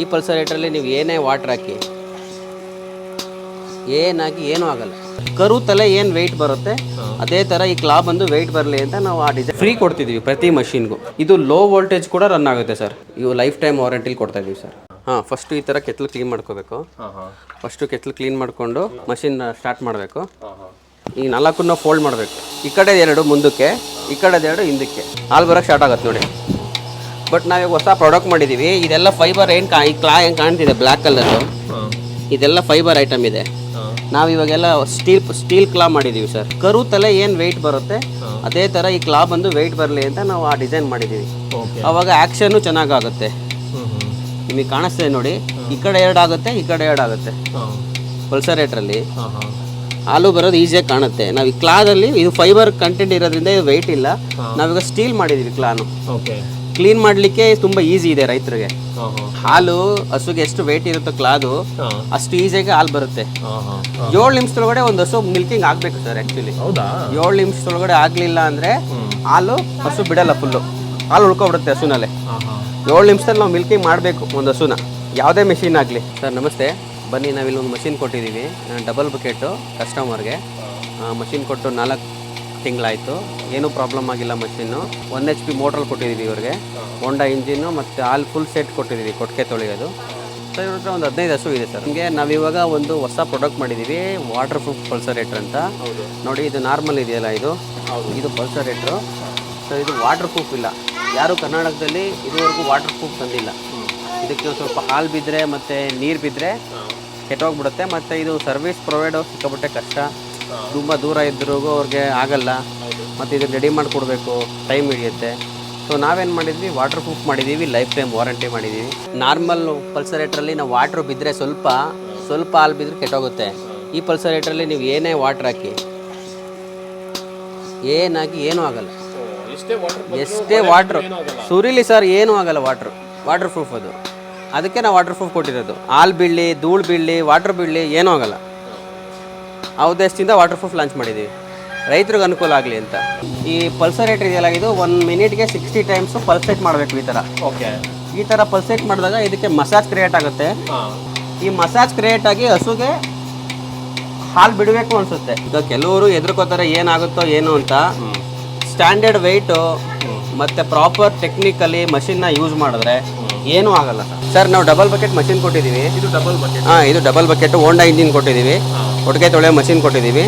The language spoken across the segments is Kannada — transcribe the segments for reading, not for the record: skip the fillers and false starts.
ಈ ಪಲ್ಸರೇಟ್ರಲ್ಲಿ ನೀವು ಏನೇ ವಾಟ್ರ್ ಹಾಕಿ ಏನಾಗಿ ಏನೂ ಆಗಲ್ಲ. ಕರು ತಲೆ ಏನು ವೆಯ್ಟ್ ಬರುತ್ತೆ ಅದೇ ಥರ ಈ ಕ್ಲಾ ಬಂದು ವೆಯ್ಟ್ ಬರಲಿ ಅಂತ ನಾವು ಆ ಡಿಸೈನ್ ಫ್ರೀ ಕೊಡ್ತಿದ್ದೀವಿ ಪ್ರತಿ ಮಷಿನ್ಗೂ. ಇದು ಲೋ ವೋಲ್ಟೇಜ್ ಕೂಡ ರನ್ ಆಗುತ್ತೆ ಸರ್. ಇವು ಲೈಫ್ ಟೈಮ್ ವಾರಂಟಿಲಿ ಕೊಡ್ತಾ ಇದ್ದೀವಿ ಸರ್. ಹಾಂ, ಫಸ್ಟು ಈ ಥರ ಕೆತ್ತಲು ಕ್ಲೀನ್ ಮಾಡ್ಕೋಬೇಕು. ಫಸ್ಟು ಕೆತ್ತಲು ಕ್ಲೀನ್ ಮಾಡಿಕೊಂಡು ಮಷಿನ್ ಸ್ಟಾರ್ಟ್ ಮಾಡಬೇಕು. ಈ 4 ಫೋಲ್ಡ್ ಮಾಡಬೇಕು. ಈ ಕಡೆ 2 ಮುಂದಕ್ಕೆ, ಈ ಕಡೆ 2 ಹಿಂದಕ್ಕೆ. ಹಾಲು ಬರೋಕ್ಕೆ ಸ್ಟಾರ್ಟ್ ಆಗುತ್ತೆ ನೋಡಿ. ಬಟ್ ನಾವೀಗ ಹೊಸ ಪ್ರಾಡಕ್ಟ್ ಮಾಡಿದ್ದೀವಿ. ಇದೆಲ್ಲ ಫೈಬರ್ ಏನು ಈ ಕ್ಲಾ ಏನು ಕಾಣ್ತಿದೆ ಬ್ಲ್ಯಾಕ್ ಕಲರ್ದು, ಇದೆಲ್ಲ ಫೈಬರ್ ಐಟಮ್ ಇದೆ. ನಾವು ಇವಾಗೆಲ್ಲ ಸ್ಟೀಲ್ ಕ್ಲಾ ಮಾಡಿದ್ದೀವಿ ಸರ್. ಕರು ತಲೆ ಏನು ವೆಯ್ಟ್ ಬರುತ್ತೆ ಅದೇ ಥರ ಈ ಕ್ಲಾ ಬಂದು ವೆಯ್ಟ್ ಬರಲಿ ಅಂತ ನಾವು ಆ ಡಿಸೈನ್ ಮಾಡಿದ್ದೀವಿ. ಆವಾಗ ಆ್ಯಕ್ಷನ್ನು ಚೆನ್ನಾಗಾಗುತ್ತೆ. ನಿಮಗೆ ಕಾಣಿಸ್ತದೆ ನೋಡಿ, ಈ ಕಡೆ 2 ಆಗುತ್ತೆ, ಈ ಕಡೆ 2 ಆಗುತ್ತೆ. ಪಲ್ಸರೇಟ್ರಲ್ಲಿ ಹಾಲು ಬರೋದು ಈಸಿಯಾಗಿ ಕಾಣುತ್ತೆ. ನಾವು ಈ ಕ್ಲಾದಲ್ಲಿ ಇದು ಫೈಬರ್ ಕಂಟೆಂಟ್ ಇರೋದ್ರಿಂದ ಇದು ವೆಯ್ಟ್ ಇಲ್ಲ. ನಾವೀಗ ಸ್ಟೀಲ್ ಮಾಡಿದ್ದೀವಿ ಕ್ಲಾನು. ಕ್ಲೀನ್ ಮಾಡಲಿಕ್ಕೆ ತುಂಬ ಈಸಿ ಇದೆ ರೈತರಿಗೆ. ಹಾಲು ಹಸುಗೆ ಎಷ್ಟು ವೆಯ್ಟ್ ಇರುತ್ತೋ ಕ್ಲಾದು ಅಷ್ಟು ಈಸಿಯಾಗಿ ಹಾಲು ಬರುತ್ತೆ. 7 ನಿಮಿಷದೊಳಗಡೆ ಒಂದು ಹಸು ಮಿಲ್ಕಿಂಗ್ ಆಗಬೇಕು ಸರ್. ಆ್ಯಕ್ಚುಲಿ 7 ನಿಮಿಷದೊಳಗಡೆ ಆಗಲಿಲ್ಲ ಅಂದರೆ ಹಾಲು ಹಸು ಬಿಡಲ್ಲ, ಫುಲ್ಲು ಹಾಲು ಉಳ್ಕೊಬಿಡುತ್ತೆ ಹಸುನಲ್ಲೇ. 7 ನಿಮಿಷದಲ್ಲಿ ನಾವು ಮಿಲ್ಕಿಂಗ್ ಮಾಡಬೇಕು ಒಂದು ಹಸುನ, ಯಾವುದೇ ಮೆಷಿನ್ ಆಗಲಿ. ಸರ್ ನಮಸ್ತೆ, ಬನ್ನಿ. ನಾವಿಲ್ಲಿ ಒಂದು ಮಷಿನ್ ಕೊಟ್ಟಿದ್ದೀವಿ, ಡಬಲ್ ಬಕೆಟು ಕಸ್ಟಮರ್ಗೆ. ಮಷಿನ್ ಕೊಟ್ಟು 4 ತಿಂಗಳಾಯಿತು, ಏನೂ ಪ್ರಾಬ್ಲಮ್ ಆಗಿಲ್ಲ. ಮಷಿನ್ನು 1 HP ಮೋಟ್ರಲ್ಲಿ ಕೊಟ್ಟಿದ್ದೀವಿ ಇವ್ರಿಗೆ. ಹೋಂಡಾ ಇಂಜಿನ್ನು ಮತ್ತು ಆಲ್ ಫುಲ್ ಸೆಟ್ ಕೊಟ್ಟಿದ್ದೀವಿ, ಕೊಟ್ಟಿಗೆ ತೊಳೆಯೋದು. ಸರ್ ಇವ್ರ ಹತ್ರ ಒಂದು 15 ಹಸು ಇದೆ ಸರ್. ನಮಗೆ ನಾವಿವಾಗ ಒಂದು ಹೊಸ ಪ್ರಾಡಕ್ಟ್ ಮಾಡಿದ್ದೀವಿ, ವಾಟರ್ ಪ್ರೂಫ್ ಪಲ್ಸರೇಟ್ರ್ ಅಂತ. ನೋಡಿ, ಇದು ನಾರ್ಮಲ್ ಇದೆಯಲ್ಲ, ಇದು ಪಲ್ಸರೇಟ್ರು. ಸರ್ ಇದು ವಾಟರ್ ಪ್ರೂಫ್ ಇಲ್ಲ. ಯಾರು ಕರ್ನಾಟಕದಲ್ಲಿ ಇದುವರೆಗೂ ವಾಟರ್ ಪ್ರೂಫ್ ತಂದಿಲ್ಲ. ಇದಕ್ಕೆ ಸ್ವಲ್ಪ ಹಾಲು ಬಿದ್ದರೆ ಮತ್ತು ನೀರು ಬಿದ್ದರೆ ಕೆಟ್ಟೋಗ್ಬಿಡುತ್ತೆ. ಮತ್ತು ಇದು ಸರ್ವಿಸ್ ಪ್ರೊವೈಡ್ ಸಿಕ್ಕಾಬಿಟ್ಟೆ ಕಷ್ಟ. ತುಂಬ ದೂರ ಇದ್ದರೂ ಅವ್ರಿಗೆ ಆಗಲ್ಲ. ಮತ್ತು ಇದು ರೆಡಿ ಮಾಡಿಕೊಡ್ಬೇಕು, ಟೈಮ್ ಹಿಡಿಯುತ್ತೆ. ಸೊ ನಾವೇನು ಮಾಡಿದ್ವಿ, ವಾಟರ್ ಪ್ರೂಫ್ ಮಾಡಿದ್ದೀವಿ, ಲೈಫ್ ಟೈಮ್ ವಾರಂಟಿ ಮಾಡಿದ್ದೀವಿ. ನಾರ್ಮಲ್ ಪಲ್ಸರೇಟ್ರಲ್ಲಿ ನಾವು ವಾಟ್ರ್ ಬಿದ್ದರೆ ಸ್ವಲ್ಪ ಹಾಲು ಬಿದ್ದರೆ ಕೆಟ್ಟೋಗುತ್ತೆ. ಈ ಪಲ್ಸರೇಟ್ರಲ್ಲಿ ನೀವು ಏನೇ ವಾಟ್ರ್ ಹಾಕಿ ಏನಾಗಿ ಏನೂ ಆಗಲ್ಲ. ಎಷ್ಟೇ ವಾಟ್ರು ಸುರಿಲಿ ಸರ್, ಏನೂ ಆಗಲ್ಲ. ವಾಟರ್ ಪ್ರೂಫ್ ಅದು. ಅದಕ್ಕೆ ನಾವು ವಾಟರ್ ಪ್ರೂಫ್ ಕೊಟ್ಟಿರೋದು. ಹಾಲು ಬೀಳಲಿ, ಧೂಳು ಬೀಳಲಿ, ವಾಟ್ರ್ ಬೀಳಲಿ, ಏನೂ ಆಗಲ್ಲ. ಆ ಉದ್ದೇಶದಿಂದ ವಾಟರ್ ಪ್ರೂಫ್ ಲಾಂಚ್ ಮಾಡಿದ್ದೀವಿ, ರೈತರಿಗೆ ಅನುಕೂಲ ಆಗಲಿ ಅಂತ. ಈ ಪಲ್ಸರೇಟರ್ ಇದೆಯಲ್ಲ, ಇದು 1 ಮಿನಿಟ್ಗೆ 60 ಟೈಮ್ಸು ಪಲ್ಸೇಟ್ ಮಾಡಬೇಕು. ಈ ಥರ ಪಲ್ಸೇಟ್ ಮಾಡಿದಾಗ ಇದಕ್ಕೆ ಮಸಾಜ್ ಕ್ರಿಯೇಟ್ ಆಗುತ್ತೆ. ಈ ಮಸಾಜ್ ಕ್ರಿಯೇಟ್ ಆಗಿ ಹಸುಗೆ ಹಾಲು ಬಿಡಬೇಕು ಅನಿಸುತ್ತೆ. ಈಗ ಕೆಲವರು ಹೆದರ್ಕೋತಾರೆ ಏನಾಗುತ್ತೋ ಏನು ಅಂತ. ಸ್ಟ್ಯಾಂಡರ್ಡ್ ವೆಯ್ಟು ಮತ್ತು ಪ್ರಾಪರ್ ಟೆಕ್ನಿಕಲಿ ಮಷಿನ್ನ ಯೂಸ್ ಮಾಡಿದ್ರೆ ಏನೂ ಆಗಲ್ಲ ಸರ್. ನಾವು ಡಬಲ್ ಬಕೆಟ್ ಮಷಿನ್ ಕೊಟ್ಟಿದ್ದೀವಿ. ಇದು ಡಬಲ್ ಬಕೆಟ್ ಹೋಂಡಾ ಇಂಜಿನ್ ಕೊಟ್ಟಿದ್ದೀವಿ. ಕೊಟ್ಟಿಗೆ ತೊಳೆಯೋ ಮಷಿನ್ ಕೊಟ್ಟಿದ್ದೀವಿ.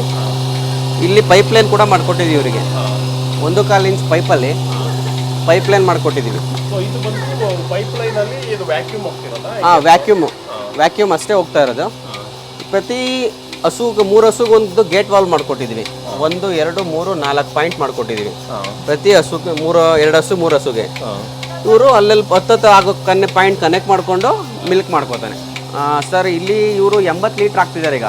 ಇಲ್ಲಿ ಪೈಪ್ಲೈನ್ ಕೂಡ ಮಾಡಿಕೊಟ್ಟಿದ್ದೀವಿ ಇವರಿಗೆ. 1.25 ಇಂಚ್ ಪೈಪಲ್ಲಿ ಪೈಪ್ಲೈನ್ ಮಾಡಿಕೊಟ್ಟಿದ್ದೀವಿ. ಹಾಂ, ವ್ಯಾಕ್ಯೂಮ್ ಅಷ್ಟೇ ಹೋಗ್ತಾ ಇರೋದು. ಪ್ರತಿ ಹಸುಗೆ 3 ಹಸುಗೆ ಒಂದು ಗೇಟ್ ವಾಲ್ವ್ ಮಾಡಿಕೊಟ್ಟಿದ್ದೀವಿ. 1, 2, 3, 4 ಪಾಯಿಂಟ್ ಮಾಡಿಕೊಟ್ಟಿದ್ದೀವಿ. ಪ್ರತಿ ಹಸುಗೆ 2 ಹಸು 3 ಹಸುಗೆ ಇವರು ಅಲ್ಲಲ್ಲಿ 10 ಆಗೋ ಪಾಯಿಂಟ್ ಕನೆಕ್ಟ್ ಮಾಡಿಕೊಂಡು ಮಿಲ್ಕ್ ಮಾಡ್ಕೋತಾನೆ ಸರ್. ಇಲ್ಲಿ ಇವರು 80 ಲೀಟ್ರ್ ಆಗ್ತಿದ್ದಾರೆ. ಈಗ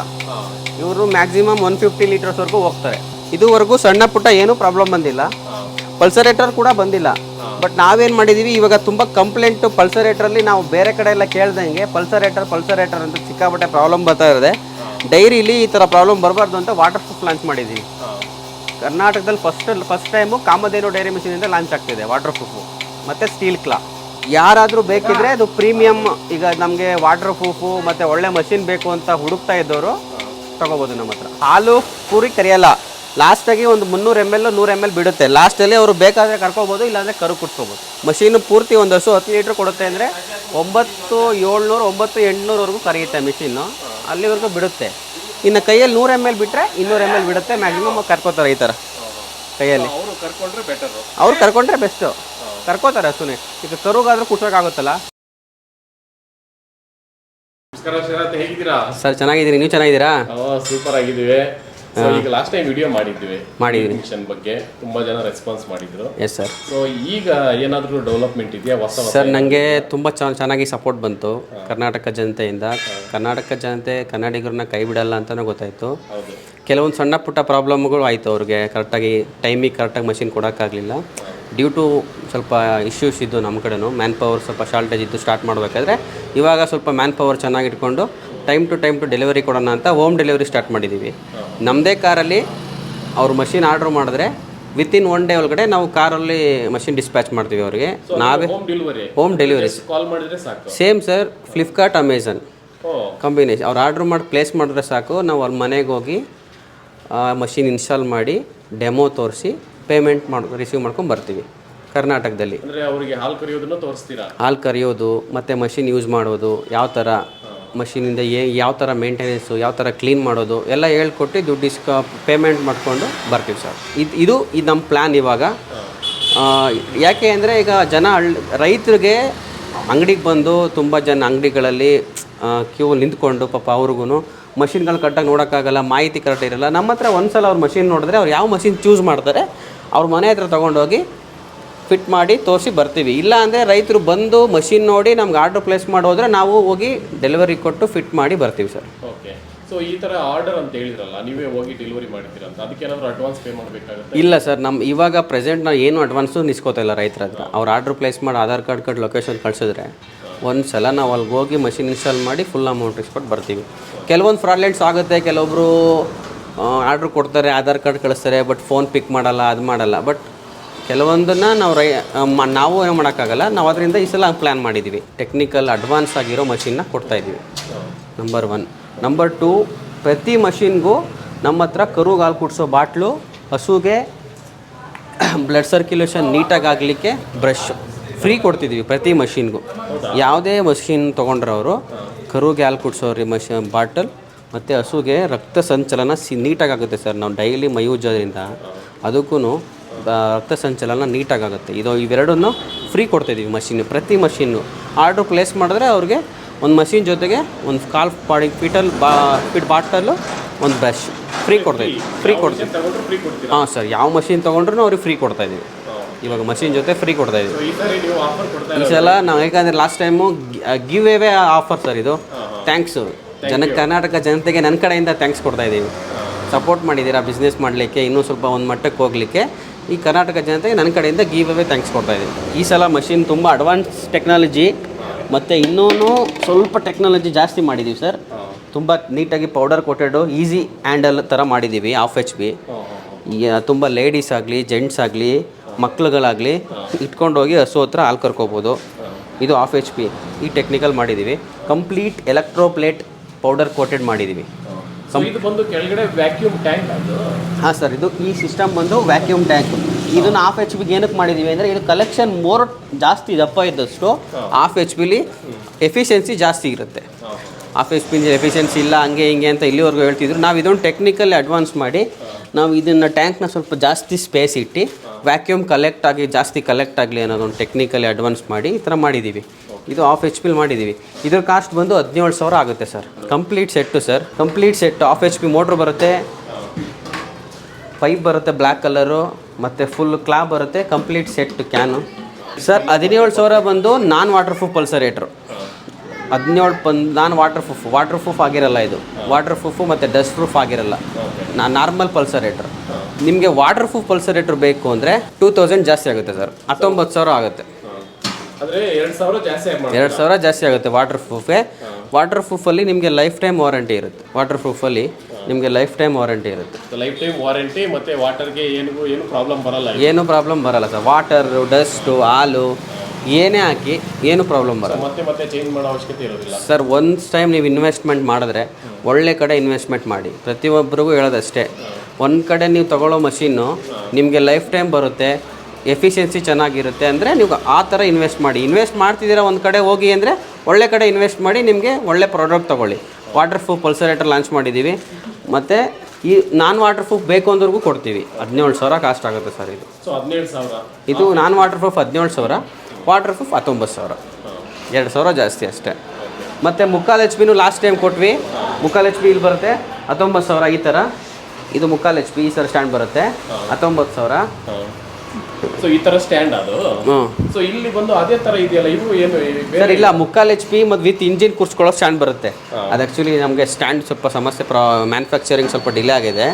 ಇವರು ಮ್ಯಾಕ್ಸಿಮಮ್ 150 ಲೀಟರ್ಸ್ವರೆಗೂ ಹೋಗ್ತಾರೆ. ಇದುವರೆಗೂ ಸಣ್ಣ ಪುಟ್ಟ ಏನೂ ಪ್ರಾಬ್ಲಮ್ ಬಂದಿಲ್ಲ. ಪಲ್ಸರೇಟರ್ ಕೂಡ ಬಂದಿಲ್ಲ. ಬಟ್ ನಾವೇನು ಮಾಡಿದ್ದೀವಿ, ಇವಾಗ ತುಂಬ ಕಂಪ್ಲೇಂಟು ಪಲ್ಸರೇಟ್ರಲ್ಲಿ ನಾವು ಬೇರೆ ಕಡೆ ಎಲ್ಲ ಕೇಳ್ದಂಗೆ ಪಲ್ಸರೇಟರ್ ಅಂತ ಸಿಕ್ಕಾಪಟ್ಟೆ ಪ್ರಾಬ್ಲಮ್ ಬರ್ತಾ ಇರೋದೆ. ಡೈರಿಲಿ ಈ ಥರ ಪ್ರಾಬ್ಲಮ್ ಬರಬಾರ್ದು ಅಂತ ವಾಟರ್ ಪ್ರೂಫ್ ಲಾಂಚ್ ಮಾಡಿದ್ದೀವಿ. ಕರ್ನಾಟಕದಲ್ಲಿ ಫಸ್ಟ್ ಟೈಮು ಕಾಮಧೇನು ಡೈರಿ ಮಿಷಿನಿಂದ ಲಾಂಚ್ ಆಗ್ತಿದೆ ವಾಟರ್ ಪ್ರೂಫು ಮತ್ತು ಸ್ಟೀಲ್ ಕ್ಲಾ. ಯಾರಾದರೂ ಬೇಕಿದ್ರೆ ಅದು ಪ್ರೀಮಿಯಮ್. ಈಗ ನಮಗೆ ವಾಟರ್ ಪ್ರೂಫು ಮತ್ತು ಒಳ್ಳೆ ಮಷಿನ್ ಬೇಕು ಅಂತ ಹುಡುಕ್ತಾ ಇದ್ದವರು ತೊಗೋಬೋದು ನಮ್ಮ ಹತ್ರ. ಹಾಲು ಪೂರಿ ಕರಿಯಲ್ಲ. ಲಾಸ್ಟಾಗಿ ಒಂದು 300 ml 100 ml ಬಿಡುತ್ತೆ. ಲಾಸ್ಟಲ್ಲಿ ಅವರು ಬೇಕಾದರೆ ಕರ್ಕೋಬೋದು, ಇಲ್ಲಾಂದರೆ ಕರು ಕುಟ್ಕೋಬೋದು. ಮಷೀನು ಪೂರ್ತಿ ಒಂದು ಹಸು 10 ಲೀಟ್ರ್ ಕೊಡುತ್ತೆ ಅಂದರೆ 9700 9800ವರೆಗೂ ಕರೆಯುತ್ತೆ ಮಿಷಿನ್ನು. ಅಲ್ಲಿವರೆಗೂ ಬಿಡುತ್ತೆ. ಇನ್ನು ಕೈಯಲ್ಲಿ 100 ml ಬಿಟ್ಟರೆ 200 ml ಬಿಡುತ್ತೆ. ಮ್ಯಾಕ್ಸಿಮಮ್ ಕರ್ಕೋತಾರೆ ಈ ಥರ ಕೈಯಲ್ಲಿ. ಅವ್ರು ಕರ್ಕೊಂಡ್ರೆ ಬೆಸ್ಟು. ಕರ್ಕೋತಾರೆ ಹಸುನೇ. ಈಗ ಕರುಗಾದ್ರೂ ಕುಟ್ಸೋಕ್ಕಾಗುತ್ತಲ್ಲ. ಸರ್ ಚೆನ್ನಾಗಿದ್ದೀರಿ, ನೀವು ಚೆನ್ನಾಗಿದ್ದೀರಾ? ಸೂಪರ್ ಆಗಿದ್ದೀವಿ. ಈಗ ಲಾಸ್ಟ್ ಟೈಮ್ ವಿಡಿಯೋ ಮಾಡಿದ್ವಿ ಮಿಷನ್ ಬಗ್ಗೆ, ತುಂಬಾ ಜನ ರೆಸ್ಪಾನ್ಸ್ ಮಾಡಿದ್ರು. Yes sir. ಸೊ ಈಗ ಏನಾದರೂ ಡೆವಲಪ್ಮೆಂಟ್ ಇದೆಯಾ ಹೊಸ? ಸರ್ ನನಗೆ ತುಂಬ ಚೆನ್ನಾಗಿ ಸಪೋರ್ಟ್ ಬಂತು ಕರ್ನಾಟಕ ಜನತೆಯಿಂದ. ಕರ್ನಾಟಕ ಜನತೆ ಕನ್ನಡಿಗರನ್ನ ಕೈ ಬಿಡಲ್ಲ ಅಂತಲೂ ಗೊತ್ತಾಯಿತು. ಕೆಲವೊಂದು ಸಣ್ಣ ಪುಟ್ಟ ಪ್ರಾಬ್ಲಮ್ಗಳು ಆಯಿತು ಅವ್ರಿಗೆ. ಕರೆಕ್ಟಾಗಿ ಟೈಮಿಗೆ ಮಷಿನ್ ಕೊಡೋಕ್ಕಾಗಲಿಲ್ಲ. ಡ್ಯೂ ಟು ಸ್ವಲ್ಪ ಇಶ್ಯೂಸ್ ಇದ್ದು ನಮ್ಮ ಕಡೆನೂ. ಮ್ಯಾನ್ ಪವರ್ ಸ್ವಲ್ಪ ಶಾರ್ಟೇಜ್ ಇದ್ದು ಸ್ಟಾರ್ಟ್ ಮಾಡಬೇಕಾದ್ರೆ. ಇವಾಗ ಸ್ವಲ್ಪ ಮ್ಯಾನ್ ಪವರ್ ಚೆನ್ನಾಗಿ ಇಟ್ಕೊಂಡು ಟೈಮ್ ಟು ಡೆಲಿವರಿ ಕೊಡೋಣ ಅಂತ ಹೋಮ್ ಡೆಲಿವರಿ ಸ್ಟಾರ್ಟ್ ಮಾಡಿದ್ದೀವಿ. ನಮ್ಮದೇ ಕಾರಲ್ಲಿ ಅವ್ರು ಮಷಿನ್ ಆರ್ಡ್ರ್ ಮಾಡಿದ್ರೆ ವಿತಿನ್ 1 ಡೇ ಒಳಗಡೆ ನಾವು ಕಾರಲ್ಲಿ ಮಷಿನ್ ಡಿಸ್ಪ್ಯಾಚ್ ಮಾಡ್ತೀವಿ ಅವ್ರಿಗೆ ನಾವೇ ಹೋಮ್ ಡೆಲಿವರಿ ಕಾಲ್ ಮಾಡಿದ್ರೆ ಸಾಕು. ಸೇಮ್ ಸರ್ ಫ್ಲಿಪ್ಕಾರ್ಟ್ ಅಮೆಝಾನ್ ಓ ಕಾಂಬಿನೇಷನ್. ಅವ್ರು ಆರ್ಡ್ರ್ ಮಾಡಿ ಪ್ಲೇಸ್ ಮಾಡಿದ್ರೆ ಸಾಕು, ನಾವು ಅವ್ರ ಮನೆಗೆ ಹೋಗಿ ಮಷಿನ್ ಇನ್ಸ್ಟಾಲ್ ಮಾಡಿ ಡೆಮೋ ತೋರಿಸಿ ಪೇಮೆಂಟ್ ರಿಸೀವ್ ಮಾಡ್ಕೊಂಡು ಬರ್ತೀವಿ ಕರ್ನಾಟಕದಲ್ಲಿ. ಅಂದ್ರೆ ಅವರಿಗೆ ಹಾಲು ಕರಿಯೋದನ್ನು ತೋರಿಸ್ತೀರಾ? ಹಾಲು ಕರಿಯೋದು ಮತ್ತು ಮಷಿನ್ ಯೂಸ್ ಮಾಡೋದು, ಯಾವ ಥರ ಮಷಿನಿಂದ ಯಾವ ಥರ ಮೇಂಟೆನೆನ್ಸು, ಯಾವ ಥರ ಕ್ಲೀನ್ ಮಾಡೋದು ಎಲ್ಲ ಹೇಳ್ಕೊಟ್ಟು ದುಡ್ಡು ಪೇಮೆಂಟ್ ಮಾಡಿಕೊಂಡು ಬರ್ತೀವಿ ಸರ್. ಇದು ನಮ್ಮ ಪ್ಲ್ಯಾನ್ ಇವಾಗ. ಯಾಕೆ ಅಂದರೆ ಈಗ ಜನ ರೈತರಿಗೆ ಅಂಗಡಿಗೆ ಬಂದು ತುಂಬ ಜನ ಅಂಗಡಿಗಳಲ್ಲಿ ಕ್ಯೂ ನಿಂತ್ಕೊಂಡು ಪಾಪ ಅವ್ರಿಗೂ ಮಷಿನ್ಗಳು ಕರೆಕ್ಟಾಗಿ ನೋಡೋಕ್ಕಾಗಲ್ಲ, ಮಾಹಿತಿ ಕರೆಕ್ಟ್ ಇರಲ್ಲ. ನಮ್ಮ ಹತ್ರ ಒಂದು ಸಲ ಅವ್ರ ಮಷಿನ್ ನೋಡಿದ್ರೆ ಅವ್ರು ಯಾವ ಮಷಿನ್ ಚೂಸ್ ಮಾಡ್ತಾರೆ ಅವ್ರ ಮನೆ ಹತ್ರ ತೊಗೊಂಡೋಗಿ ಫಿಟ್ ಮಾಡಿ ತೋರಿಸಿ ಬರ್ತೀವಿ. ಇಲ್ಲ ಅಂದರೆ ರೈತರು ಬಂದು ಮಷಿನ್ ನೋಡಿ ನಮ್ಗೆ ಆರ್ಡ್ರ್ ಪ್ಲೇಸ್ ಮಾಡೋದ್ರೆ ನಾವು ಹೋಗಿ ಡೆಲಿವರಿ ಕೊಟ್ಟು ಫಿಟ್ ಮಾಡಿ ಬರ್ತೀವಿ ಸರ್. ಓಕೆ. ಸೊ ಈ ಥರ ಆರ್ಡರ್ ಅಂತ ಹೇಳಿದ್ರಲ್ಲ, ನೀವೇ ಹೋಗಿ ಡೆಲಿವರಿ ಮಾಡ್ತೀರಂತ, ಅದಕ್ಕೆ ಏನಾದರೂ ಅಡ್ವಾನ್ಸ್ ಪೇ ಮಾಡಬೇಕಾಗುತ್ತೆ? ಇಲ್ಲ ಸರ್, ಇವಾಗ ಪ್ರೆಸೆಂಟ್ ನಾವು ಏನು ಅಡ್ವಾನ್ಸು ನಿಸ್ಕೋತಾ ಇಲ್ಲ ರೈತರ ಹತ್ರ. ಅವ್ರು ಆರ್ಡ್ರ್ ಪ್ಲೇಸ್ ಮಾಡಿ ಆಧಾರ್ ಕಾರ್ಡ್ ಲೊಕೇಶನ್ ಕಳಿಸಿದ್ರೆ ಒಂದು ಸಲ ನಾವು ಅಲ್ಲಿಗೆ ಹೋಗಿ ಮಷಿನ್ ಇನ್ಸ್ಟಾಲ್ ಮಾಡಿ ಫುಲ್ ಅಮೌಂಟ್ ಇಸ್ಕೊಟ್ಟು ಬರ್ತೀವಿ. ಕೆಲವೊಂದು ಫ್ರಾಡ್ಲೆಂಟ್ಸ್ ಆಗುತ್ತೆ, ಕೆಲವೊಬ್ಬರು ಆರ್ಡ್ರ್ ಕೊಡ್ತಾರೆ, ಆಧಾರ್ ಕಾರ್ಡ್ ಕಳಿಸ್ತಾರೆ, ಬಟ್ ಫೋನ್ ಪಿಕ್ ಮಾಡಲ್ಲ, ಅದು ಮಾಡಲ್ಲ. ಬಟ್ ಕೆಲವೊಂದನ್ನು ನಾವು ಏನು ಮಾಡೋಕ್ಕಾಗಲ್ಲ. ನಾವು ಅದರಿಂದ ಈ ಸಲ ಪ್ಲ್ಯಾನ್ ಮಾಡಿದ್ದೀವಿ, ಟೆಕ್ನಿಕಲ್ ಅಡ್ವಾನ್ಸ್ ಆಗಿರೋ ಮಷಿನ್ನ ಕೊಡ್ತಾಯಿದ್ದೀವಿ. ನಂಬರ್ 1. ನಂಬರ್ 2, ಪ್ರತಿ ಮಷಿನ್ಗೂ ನಮ್ಮ ಹತ್ರ ಕರುಗೆ ಹಾಲು ಕುಡಿಸೋ ಬಾಟ್ಲು, ಹಸುಗೆ ಬ್ಲಡ್ ಸರ್ಕ್ಯುಲೇಷನ್ ನೀಟಾಗಿ ಆಗಲಿಕ್ಕೆ ಬ್ರಷ್ ಫ್ರೀ ಕೊಡ್ತಿದ್ದೀವಿ ಪ್ರತಿ ಮಷಿನ್ಗೂ. ಯಾವುದೇ ಮಷಿನ್ ತೊಗೊಂಡ್ರೆ ಅವರು ಕರುಗೆ ಹಾಲು ಕುಡಿಸೋರಿ ಬಾಟಲ್ ಮತ್ತು ಹಸುಗೆ ರಕ್ತ ಸಂಚಲನ ನೀಟಾಗಿ ಆಗುತ್ತೆ ಸರ್. ನಾವು ಡೈಲಿ ಮೈ ಉಜ್ಜೋದ್ರಿಂದ ಅದಕ್ಕೂ ರಕ್ತ ಸಂಚಲನ ನೀಟಾಗುತ್ತೆ. ಇವೆರಡನ್ನು ಫ್ರೀ ಕೊಡ್ತಾಯಿದ್ದೀವಿ ಮಷಿನ್. ಪ್ರತಿ ಮಷಿನ್ನು ಆರ್ಡ್ರ್ ಪ್ಲೇಸ್ ಮಾಡಿದ್ರೆ ಅವ್ರಿಗೆ ಒಂದು ಮಷಿನ್ ಜೊತೆಗೆ ಒಂದು ಫೀಟ್ ಬಾಟಲು, ಒಂದು ಬ್ರಷ್ ಫ್ರೀ ಕೊಡ್ತಾಯಿದ್ದೀವಿ. ಹಾಂ ಸರ್, ಯಾವ ಮಷಿನ್ ತೊಗೊಂಡ್ರೂ ಅವ್ರಿಗೆ ಫ್ರೀ ಕೊಡ್ತಾಯಿದ್ದೀವಿ. ಇವಾಗ ಮಷಿನ್ ಜೊತೆ ಫ್ರೀ ಕೊಡ್ತಾಯಿದ್ದೀವಿ ಈ ಸಲ ನಾವು. ಯಾಕಂದರೆ last time give away offer sir ಇದು. ಥ್ಯಾಂಕ್ಸು ಕರ್ನಾಟಕ ಜನತೆಗೆ ನನ್ನ ಕಡೆಯಿಂದ ಥ್ಯಾಂಕ್ಸ್ ಕೊಡ್ತಾಯಿದ್ದೀವಿ. ಸಪೋರ್ಟ್ ಮಾಡಿದ್ದೀರಾ ಬಿಸ್ನೆಸ್ ಮಾಡಲಿಕ್ಕೆ, ಇನ್ನೂ ಸ್ವಲ್ಪ ಒಂದು ಮಟ್ಟಕ್ಕೆ ಹೋಗಲಿಕ್ಕೆ. ಈ ಕರ್ನಾಟಕ ಜನತೆಗೆ ನನ್ನ ಕಡೆಯಿಂದ ಗಿವ್ ಅವೇ ಥ್ಯಾಂಕ್ಸ್ ಕೊಡ್ತಾಯಿದ್ದೀವಿ. ಈ ಸಲ ಮಷಿನ್ ತುಂಬ ಅಡ್ವಾನ್ಸ್ ಟೆಕ್ನಾಲಜಿ ಮತ್ತು ಇನ್ನೂ ಸ್ವಲ್ಪ ಟೆಕ್ನಾಲಜಿ ಜಾಸ್ತಿ ಮಾಡಿದ್ದೀವಿ ಸರ್. ತುಂಬ ನೀಟಾಗಿ ಪೌಡರ್ ಕೊಟೆಡು ಈಸಿ ಹ್ಯಾಂಡಲ್ ಥರ ಮಾಡಿದ್ದೀವಿ. ಹಾಫ್ HP ತುಂಬ ಲೇಡೀಸ್ ಆಗಲಿ ಜೆಂಟ್ಸ್ ಆಗಲಿ ಮಕ್ಳುಗಳಾಗಲಿ ಇಟ್ಕೊಂಡೋಗಿ ಹಸು ಹತ್ರ ಹಾಲು ಕರ್ಕೋಬೋದು. ಇದು ಹಾಫ್ HP ಈ ಟೆಕ್ನಿಕಲ್ ಮಾಡಿದ್ದೀವಿ. ಕಂಪ್ಲೀಟ್ ಎಲೆಕ್ಟ್ರೋಪ್ಲೇಟ್ ಪೌಡರ್ ಕೋಟೆಡ್ ಮಾಡಿದ್ದೀವಿ. ಇದು ಬಂದು ಕೆಳಗಡೆ ವ್ಯಾಕ್ಯೂಮ್ ಟ್ಯಾಂಕ್ ಅದು. ಹಾಂ ಸರ್, ಈ ಸಿಸ್ಟಮ್ ಬಂದು ವ್ಯಾಕ್ಯೂಮ್ ಟ್ಯಾಂಕ್. ಇದನ್ನು ಹಾಫ್ HP ಏನಕ್ಕೆ ಮಾಡಿದ್ದೀವಿ ಅಂದರೆ ಇದು ಕಲೆಕ್ಷನ್ ಜಾಸ್ತಿ ದಪ್ಪ ಇದ್ದಷ್ಟು ಹಾಫ್ HPಲಿ ಎಫಿಷಿಯನ್ಸಿ ಜಾಸ್ತಿ ಇರುತ್ತೆ. ಹಾಫ್ HP ಎಫಿಷಿಯನ್ಸಿ ಇಲ್ಲ ಹಂಗೆ ಹಿಂಗೆ ಅಂತ ಇಲ್ಲಿವರೆಗೂ ಹೇಳ್ತಿದ್ರು. ನಾವು ಇದೊಂದು ಟೆಕ್ನಿಕಲಿ ಅಡ್ವಾನ್ಸ್ ಮಾಡಿ ನಾವು ಇದನ್ನು ಟ್ಯಾಂಕ್ನ ಸ್ವಲ್ಪ ಜಾಸ್ತಿ ಸ್ಪೇಸ್ ಇಟ್ಟು ವ್ಯಾಕ್ಯೂಮ್ ಜಾಸ್ತಿ ಕಲೆಕ್ಟ್ ಆಗಲಿ ಅನ್ನೋದೊಂದು ಟೆಕ್ನಿಕಲಿ ಅಡ್ವಾನ್ಸ್ ಮಾಡಿ ಈ ಥರ ಮಾಡಿದ್ದೀವಿ. ಇದು ಹಾಫ್ HP ಮಾಡಿದ್ದೀವಿ. ಇದ್ರ ಕಾಸ್ಟ್ ಬಂದು 17,000 ಆಗುತ್ತೆ sir. Complete set sir, complete set. Half HP motor ಬರುತ್ತೆ, ಪೈಪ್ ಬರುತ್ತೆ ಬ್ಲ್ಯಾಕ್ ಕಲರು, ಮತ್ತು ಫುಲ್ ಕ್ಲಾ ಬರುತ್ತೆ. Complete set can sir. 17,000 ಬಂದು ನಾನ್ ವಾಟರ್ ಪ್ರೂಫ್ ಪಲ್ಸರೇಟ್ರು. 17 ನಾನ್ ವಾಟರ್ ಪ್ರೂಫ್ ಆಗಿರಲ್ಲ ಇದು. ವಾಟರ್ ಪ್ರೂಫು ಮತ್ತು ಡಸ್ಟ್ ಪ್ರೂಫ್ ಆಗಿರಲ್ಲ. ನಾರ್ಮಲ್ ಪಲ್ಸರೇಟ್ರ್. ನಿಮಗೆ ವಾಟರ್ ಪ್ರೂಫ್ ಪಲ್ಸರೇಟ್ರ್ ಬೇಕು ಅಂದರೆ 2,000 ಜಾಸ್ತಿ ಆಗುತ್ತೆ ಸರ್. 19,000 ಆಗುತ್ತೆ. ಅಂದರೆ 2,000 ಜಾಸ್ತಿ ಆಗುತ್ತೆ ವಾಟರ್ ಪ್ರೂಫ್ಗೆ. ವಾಟರ್ ಪ್ರೂಫಲ್ಲಿ ನಿಮಗೆ ಲೈಫ್ ಟೈಮ್ ವಾರಂಟಿ ಇರುತ್ತೆ. ವಾಟರ್ ಪ್ರೂಫಲ್ಲಿ ನಿಮಗೆ ಲೈಫ್ ಟೈಮ್ ವಾರಂಟಿ ಇರುತ್ತೆ. ಲೈಫ್ ಟೈಮ್ ವಾರಂಟಿ ಮತ್ತು ವಾಟರ್ಗೆ ಏನು ಪ್ರಾಬ್ಲಮ್ ಬರಲ್ಲ. ಏನು ಪ್ರಾಬ್ಲಮ್ ಬರಲ್ಲ ಸರ್. ವಾಟರು, ಡಸ್ಟು, ಹಾಲು ಏನೇ ಹಾಕಿ ಏನು ಪ್ರಾಬ್ಲಮ್ ಬರಲ್ಲ. ಮತ್ತೆ ಚೇಂಜ್ ಮಾಡೋ ಅವಶ್ಯಕತೆ ಇರೋದಿಲ್ಲ ಸರ್. ಒಂದು ಟೈಮ್ ನೀವು ಇನ್ವೆಸ್ಟ್ಮೆಂಟ್ ಮಾಡಿದ್ರೆ ಒಳ್ಳೆ ಕಡೆ ಇನ್ವೆಸ್ಟ್ಮೆಂಟ್ ಮಾಡಿ. ಪ್ರತಿಯೊಬ್ಬರಿಗೂ ಹೇಳೋದಷ್ಟೇ, ಒಂದು ಕಡೆ ನೀವು ತೊಗೊಳ್ಳೋ ಮಷೀನು ನಿಮಗೆ ಲೈಫ್ ಟೈಮ್ ಬರುತ್ತೆ, ಎಫಿಷಿಯನ್ಸಿ ಚೆನ್ನಾಗಿರುತ್ತೆ ಅಂದರೆ ನೀವು ಆ ಥರ ಇನ್ವೆಸ್ಟ್ ಮಾಡಿ. ಇನ್ವೆಸ್ಟ್ ಮಾಡ್ತಿದ್ದೀರಾ ಒಂದು ಕಡೆ ಹೋಗಿ ಅಂದರೆ ಒಳ್ಳೆ ಕಡೆ ಇನ್ವೆಸ್ಟ್ ಮಾಡಿ, ನಿಮಗೆ ಒಳ್ಳೆ ಪ್ರಾಡಕ್ಟ್ ತೊಗೊಳ್ಳಿ. ವಾಟರ್ ಪ್ರೂಫ್ ಪಲ್ಸರೇಟರ್ ಲಾಂಚ್ ಮಾಡಿದ್ದೀವಿ. ಮತ್ತು ಈ ನಾನ್ ವಾಟರ್ ಪ್ರೂಫ್ ಬೇಕು ಅಂದ್ರಿಗೂ ಕೊಡ್ತೀವಿ. 17,000 ಕಾಸ್ಟ್ ಆಗುತ್ತೆ ಸರ್ ಇದು. ಇದು ನಾನ್ ವಾಟರ್ ಪ್ರೂಫ್ 17,000, ವಾಟರ್ ಪ್ರೂಫ್ 19,000, 2,000 ಜಾಸ್ತಿ ಅಷ್ಟೇ. ಮತ್ತು 3/4 HP ಲಾಸ್ಟ್ ಟೈಮ್ ಕೊಟ್ವಿ. 3/4 HP ಇಲ್ಲಿ ಬರುತ್ತೆ 19,000 ಈ ಥರ. ಇದು 3/4 HP ಈ ಥರ ಸ್ಟ್ಯಾಂಡ್ ಬರುತ್ತೆ 19,000. ಸೊ ಈ ಥರ ಸ್ಟ್ಯಾಂಡ್ ಅದು. ಸೊ ಇಲ್ಲಿ ಬಂದು ಅದೇ ಥರ ಇದೆಯಲ್ಲ, ಇವು ಏನು ಸರ್? ಇಲ್ಲ, 3/4 HP ಮತ್ತು ವಿತ್ ಇಂಜಿನ್ ಕೂರಿಸ್ಕೊಳ್ಳೋ ಸ್ಟ್ಯಾಂಡ್ ಬರುತ್ತೆ. ಅದು ಆ್ಯಕ್ಚುಲಿ ನಮಗೆ ಸ್ಟ್ಯಾಂಡ್ ಸ್ವಲ್ಪ ಸಮಸ್ಯೆ, ಮ್ಯಾನುಫ್ಯಾಕ್ಚರಿಂಗ್ ಸ್ವಲ್ಪ ಡಿಲೇ ಆಗಿದೆ.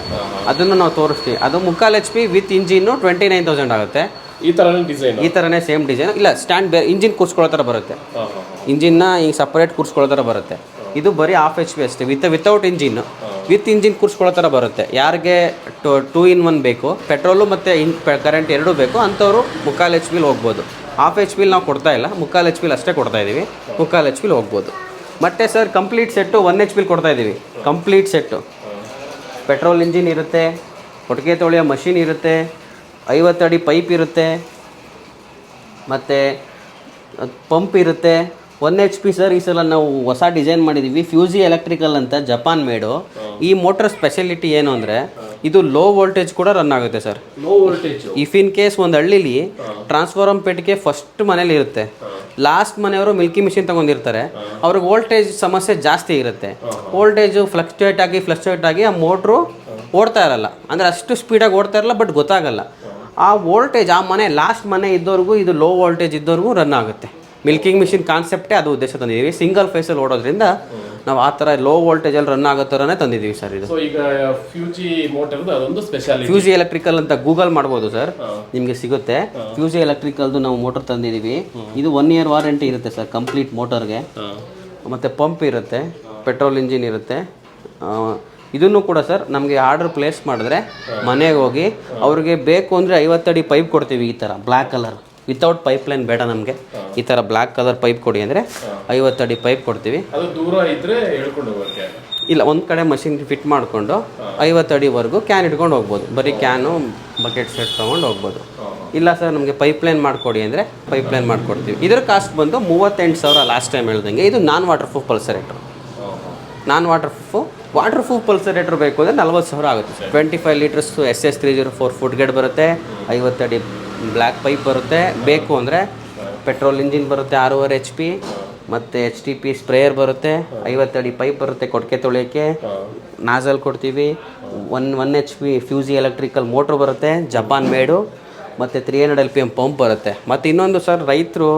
ಅದನ್ನು ನಾವು ತೋರಿಸ್ತೀವಿ. ಅದು 3/4 HP ವಿತ್ ಇಂಜಿನ್ನು 29,000 ಆಗುತ್ತೆ. ಈ ಥರನೇ ಸೇಮ್ ಡಿಸೈನ್. ಇಲ್ಲ, ಸ್ಟ್ಯಾಂಡ್ ಬೇರೆ ಇಂಜಿನ್ ಕೂರಿಸ್ಕೊಳ್ಳೋ ಥರ ಬರುತ್ತೆ. ಇಂಜಿನ್ನ ಈಗ ಸಪ್ರೇಟ್ ಕೂರಿಸ್ಕೊಳ್ಳೋ ಥರ ಬರುತ್ತೆ. ಇದು ಬರೀ ಹಾಫ್ HP ಅಷ್ಟೇ, ವಿತೌಟ್ ಇಂಜಿನ್ನು ವಿತ್ ಇಂಜಿನ್ ಕೂರಿಸ್ಕೊಳ್ಳೋ ಥರ ಬರುತ್ತೆ. ಯಾರಿಗೆ 2 in 1 ಬೇಕು, ಪೆಟ್ರೋಲು ಮತ್ತು ಕರೆಂಟ್ ಎರಡೂ ಬೇಕು ಅಂಥವ್ರು 3/4 HP ಹೋಗ್ಬೋದು. 1/2 HP ನಾವು ಕೊಡ್ತಾ ಇಲ್ಲ, 3/4 HP ಅಷ್ಟೇ ಕೊಡ್ತಾ ಇದ್ದೀವಿ. 3/4 HP ಹೋಗ್ಬೋದು. ಮತ್ತು ಸರ್ ಕಂಪ್ಲೀಟ್ ಸೆಟ್ಟು 1 HP ಕೊಡ್ತಾ ಇದ್ದೀವಿ. ಕಂಪ್ಲೀಟ್ ಸೆಟ್ಟು ಪೆಟ್ರೋಲ್ ಇಂಜಿನ್ ಇರುತ್ತೆ, ಕೊಟ್ಟಿಗೆ ತೊಳೆಯೋ ಮಷಿನ್ ಇರುತ್ತೆ, 50 ಅಡಿ ಪೈಪ್ ಇರುತ್ತೆ, ಮತ್ತು ಪಂಪ್ ಇರುತ್ತೆ. 1 HP ಸರ್ ಈ ಸಲ ನಾವು ಹೊಸ ಡಿಸೈನ್ ಮಾಡಿದ್ದೀವಿ, ಫ್ಯೂಸಿ ಎಲೆಕ್ಟ್ರಿಕಲ್ ಅಂತ, ಜಪಾನ್ ಮೇಡು. ಈ ಮೋಟರ್ ಸ್ಪೆಷಾಲಿಟಿ ಏನು ಅಂದರೆ ಇದು ಲೋ ವೋಲ್ಟೇಜ್ ಕೂಡ ರನ್ ಆಗುತ್ತೆ sir. Low voltage if in case ಒಂದು ಹಳ್ಳಿಲಿ ಟ್ರಾನ್ಸ್ಫಾರ್ಮರ್ ಪೆಟ್ಟಿಗೆ ಫಸ್ಟ್ ಮನೇಲಿ ಇರುತ್ತೆ, ಲಾಸ್ಟ್ ಮನೆಯವರು ಮಿಲ್ಕಿ ಮಿಷಿನ್ ತಗೊಂಡಿರ್ತಾರೆ, ಅವ್ರಿಗೆ ವೋಲ್ಟೇಜ್ ಸಮಸ್ಯೆ ಜಾಸ್ತಿ ಇರುತ್ತೆ. ವೋಲ್ಟೇಜು ಫ್ಲಕ್ಚುಯೇಟ್ ಆಗಿ ಆ ಮೋಟ್ರು ಓಡ್ತಾ ಇರಲ್ಲ, ಅಂದರೆ ಅಷ್ಟು ಸ್ಪೀಡಾಗಿ ಓಡ್ತಾ ಇರಲ್ಲ, ಬಟ್ ಗೊತ್ತಾಗಲ್ಲ. ಆ ವೋಲ್ಟೇಜ್ ಆ ಮನೆ ಲಾಸ್ಟ್ ಮನೆ ಇದ್ದವ್ರಿಗೂ ಇದು ಲೋ ವೋಲ್ಟೇಜ್ ಇದ್ದವ್ರಿಗೂ ರನ್ ಆಗುತ್ತೆ. ಮಿಲ್ಕಿಂಗ್ ಮಿಷಿನ್ ಕಾನ್ಸೆಪ್ಟೇ ಅದು ಉದ್ದೇಶ ತಂದಿದ್ದೀವಿ. ಸಿಂಗಲ್ ಫೇಸಲ್ಲಿ ಓಡೋದ್ರಿಂದ ನಾವು ಆ ಥರ ಲೋ ವೋಲ್ಟೇಜಲ್ಲಿ ರನ್ ಆಗೋ ಥರನೇ ತಂದಿದ್ದೀವಿ ಸರ್. ಇದು ಈಗ ಫ್ಯೂಜಿ ಮೋಟರ್ದು ಅದೊಂದು ಸ್ಪೆಷಾಲಿಟಿ. ಫ್ಯೂಸಿ ಎಲೆಕ್ಟ್ರಿಕಲ್ ಅಂತ ಗೂಗಲ್ ಮಾಡ್ಬೋದು ಸರ್, ನಿಮಗೆ ಸಿಗುತ್ತೆ. ಫ್ಯೂಸಿ ಎಲೆಕ್ಟ್ರಿಕಲ್ದು ನಾವು ಮೋಟರ್ ತಂದಿದ್ದೀವಿ. ಇದು 1 year ವಾರಂಟಿ ಇರುತ್ತೆ ಸರ್ ಕಂಪ್ಲೀಟ್ ಮೋಟರ್ಗೆ. ಮತ್ತು ಪಂಪ್ ಇರುತ್ತೆ, ಪೆಟ್ರೋಲ್ ಇಂಜಿನ್ ಇರುತ್ತೆ. ಇದನ್ನು ಕೂಡ ಸರ್ ನಮಗೆ ಆರ್ಡರ್ ಪ್ಲೇಸ್ ಮಾಡಿದ್ರೆ ಮನೆಗೆ ಹೋಗಿ ಅವ್ರಿಗೆ ಬೇಕು ಅಂದರೆ 50 ಅಡಿ ಪೈಪ್ ಕೊಡ್ತೀವಿ. ಈ ಥರ black colour without pipe line ಬೇಡ ನಮಗೆ, ಈ ಥರ ಬ್ಲ್ಯಾಕ್ ಕಲರ್ ಪೈಪ್ ಕೊಡಿ ಅಂದರೆ 50 ಅಡಿ ಪೈಪ್ ಕೊಡ್ತೀವಿ. ಅದು ದೂರ ಇದ್ದರೆ ಹೇಳ್ಕೊಂಡು ಹೋಗೋಕ್ಕೆ ಇಲ್ಲ, ಒಂದು ಕಡೆ ಮಷಿನ್ ಫಿಟ್ ಮಾಡಿಕೊಂಡು 50 ಅಡಿವರೆಗೂ ಕ್ಯಾನ್ ಇಟ್ಕೊಂಡು ಹೋಗ್ಬೋದು. ಬರೀ ಕ್ಯಾನು ಬಕೆಟ್ ಸೆಟ್ ತೊಗೊಂಡು ಹೋಗ್ಬೋದು. ಇಲ್ಲ ಸರ್ ನಮಗೆ ಪೈಪ್ಲೈನ್ ಮಾಡಿಕೊಡಿ ಅಂದರೆ ಪೈಪ್ಲೈನ್ ಮಾಡಿಕೊಡ್ತೀವಿ. ಇದರ ಕಾಸ್ಟ್ ಬಂದು 38,000 ಲಾಸ್ಟ್ ಟೈಮ್ ಹೇಳ್ದಂಗೆ. ಇದು ನಾನ್ ವಾಟರ್ ಪ್ರೂಫ್ ಪಲ್ಸರೇಟ್ರು. ನಾನ್ ವಾಟರ್ ಪ್ರೂಫ್ ಪಲ್ಸರೇಟ್ರ್ ಬೇಕು ಅಂದರೆ 40,000 ಆಗುತ್ತೆ. 25 ಲೀಟರ್ಸ್ SS 304 ಫುಟ್ ಗೇಟ್ ಬರುತ್ತೆ, 50 ಅಡಿ ಬ್ಲ್ಯಾಕ್ ಪೈಪ್ ಬರುತ್ತೆ. ಬೇಕು ಅಂದರೆ ಪೆಟ್ರೋಲ್ ಇಂಜಿನ್ ಬರುತ್ತೆ 6.5 HP, ಮತ್ತು HTP ಸ್ಪ್ರೇಯರ್ ಬರುತ್ತೆ, 50 ಅಡಿ ಪೈಪ್ ಬರುತ್ತೆ ಕೊಟ್ಟಿಗೆ ತೊಳೆಯೋಕ್ಕೆ, ನಾಜಲ್ ಕೊಡ್ತೀವಿ. 1 HP ಫ್ಯೂಸಿ ಎಲೆಕ್ಟ್ರಿಕಲ್ ಮೋಟ್ರ್ ಬರುತ್ತೆ, ಜಪಾನ್ ಮೇಡು, ಮತ್ತು 300 LPM ಪಂಪ್ ಬರುತ್ತೆ. ಮತ್ತು ಇನ್ನೊಂದು ಸರ್, ರೈತರು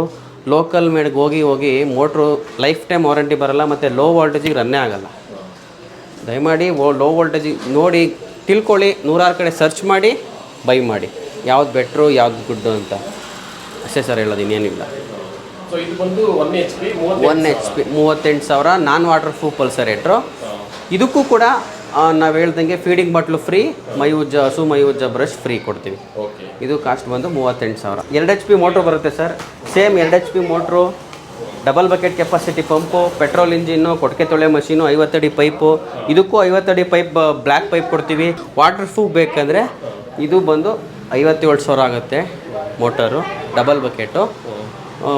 ಲೋಕಲ್ ಮೇಡ್ಗೆ ಹೋಗಿ ಮೋಟ್ರು ಲೈಫ್ ಟೈಮ್ ವಾರಂಟಿ ಬರೋಲ್ಲ, ಮತ್ತು ಲೋ ವೋಲ್ಟೇಜಿಗೆ ರನ್ನೇ ಆಗೋಲ್ಲ. ದಯಮಾಡಿ ಲೋ ವೋಲ್ಟೇಜಿಗೆ ನೋಡಿ ತಿಳ್ಕೊಳ್ಳಿ, 106 ಕಡೆ ಸರ್ಚ್ ಮಾಡಿ ಬೈ ಮಾಡಿ, ಯಾವ್ದು ಬೆಟ್ರು ಯಾವ್ದು ಗುಡ್ಡು ಅಂತ ಅಷ್ಟೇ ಸರ್ ಹೇಳೋದು, ಇನ್ನೇನಿಲ್ಲ. ಸೊ ಇದು ಬಂದು 1 HP 38,000 ನಾನ್ ವಾಟರ್ ಪ್ರೂಫ್ ಪಲ್ಸರೇಟ್ರು. ಇದಕ್ಕೂ ಕೂಡ ನಾವು ಹೇಳ್ದಂಗೆ ಫೀಡಿಂಗ್ ಬಾಟ್ಲು ಫ್ರೀ, ಹಸು ಮೈ ಉಜ್ಜ ಬ್ರಷ್ ಫ್ರೀ ಕೊಡ್ತೀವಿ. ಇದು ಕಾಸ್ಟ್ ಬಂದು 38,000. 2 HP ಮೋಟ್ರು ಬರುತ್ತೆ sir, same 2 HP motor, double bucket capacity pump, petrol engine, ಕೊಟ್ಟಿಗೆ ತೊಳೆ ಮಷೀನು, 50 ಅಡಿ ಪೈಪು. ಇದಕ್ಕೂ 50 ಅಡಿ ಪೈಪ್ ಬ್ಲ್ಯಾಕ್ ಪೈಪ್ ಕೊಡ್ತೀವಿ. ವಾಟರ್ ಪ್ರೂಫ್ ಬೇಕಂದರೆ ಇದು ಬಂದು 57,000 ಆಗುತ್ತೆ motor, double bucket.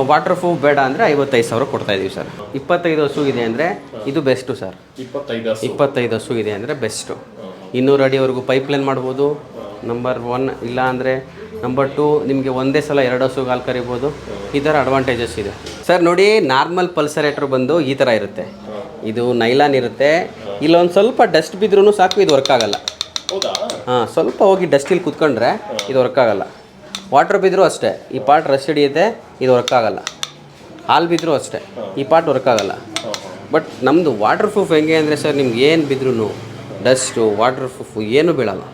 Water proof ಬೇಡ ಅಂದರೆ 55,000 ಕೊಡ್ತಾಯಿದ್ದೀವಿ ಸರ್. 25 ಹಸು ಇದೆ ಅಂದರೆ ಇದು ಬೆಸ್ಟು ಸರ್. 25 ಹಸು ಇದೆ ಅಂದರೆ ಬೆಸ್ಟು. 200 ಅಡಿವರೆಗೂ ಪೈಪ್ಲೈನ್ ಮಾಡ್ಬೋದು, ನಂಬರ್ 1. ಇಲ್ಲ ಅಂದರೆ ನಂಬರ್ 2, ನಿಮಗೆ ಒಂದೇ ಸಲ 2 ಹಸುಗೆ ಹಾಲು ಕರಿಬೋದು. ಈ ಥರ ಅಡ್ವಾಂಟೇಜಸ್ ಇದೆ ಸರ್. ನೋಡಿ, ನಾರ್ಮಲ್ ಪಲ್ಸರೇಟ್ರ್ ಬಂದು ಈ ಥರ ಇರುತ್ತೆ. ಇದು ನೈಲಾನ್ ಇರುತ್ತೆ. ಇಲ್ಲೊಂದು ಸ್ವಲ್ಪ ಡಸ್ಟ್ ಬಿದ್ರೂ ಸಾಕು, ಇದು ವರ್ಕ್ ಆಗಲ್ಲ. ಸ್ವಲ್ಪ ಹೋಗಿ ಡಸ್ಟಿಲ್ಲಿ ಕುತ್ಕೊಂಡ್ರೆ ಇದು ವರ್ಕ್ ಆಗಲ್ಲ. ವಾಟರ್ ಬಿದ್ದರೂ ಅಷ್ಟೇ, ಈ ಪಾರ್ಟ್ ರಸ್ಟ್ ಹಿಡಿಯುತ್ತೆ, ಇದು ವರ್ಕ್ ಆಗಲ್ಲ. ಹಾಲು ಬಿದ್ದರೂ ಅಷ್ಟೇ, ಈ ಪಾರ್ಟ್ ವರ್ಕ್ ಆಗಲ್ಲ. ಬಟ್ ನಮ್ಮದು ವಾಟರ್ ಪ್ರೂಫ್ ಹೆಂಗೆ ಅಂದರೆ ಸರ್, ನಿಮ್ಗೆ ಏನು ಬಿದ್ರೂ ಡಸ್ಟು ವಾಟರ್ ಪ್ರೂಫು ಏನೂ ಬೀಳಲ್ಲ.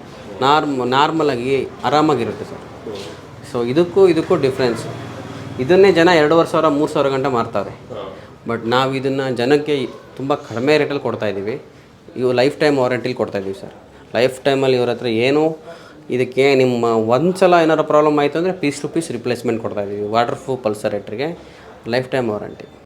ನಾರ್ಮಲಾಗಿ ಆರಾಮಾಗಿರುತ್ತೆ ಸರ್. ಸೊ ಇದಕ್ಕೂ ಡಿಫ್ರೆನ್ಸ್. ಇದನ್ನೇ ಜನ 2,500 3,000 ಗಂಟೆ ಮಾರ್ತಾರೆ. ಬಟ್ ನಾವು ಇದನ್ನು ಜನಕ್ಕೆ ತುಂಬ ಕಡಿಮೆ ರೇಟಲ್ಲಿ ಕೊಡ್ತಾಯಿದ್ದೀವಿ. ಇವು ಲೈಫ್ ಟೈಮ್ ವಾರಂಟಿಲಿ ಕೊಡ್ತಾಯಿದ್ದೀವಿ ಸರ್. ಲೈಫ್ ಟೈಮಲ್ಲಿ ಇವ್ರ ಹತ್ರ ಏನು ಇದಕ್ಕೆ ನಿಮ್ಮ ಒಂದು ಸಲ ಏನಾರು ಪ್ರಾಬ್ಲಮ್ ಆಯಿತು ಅಂದರೆ ಪೀಸ್ ಟು ಪೀಸ್ ರಿಪ್ಲೇಸ್ಮೆಂಟ್ ಕೊಡ್ತಾಯಿದ್ದೀವಿ. ವಾಟರ್ ಪ್ರೂಫ್ ಪಲ್ಸರೇಟ್ರಿಗೆ ಲೈಫ್ ಟೈಮ್ ವಾರಂಟಿ.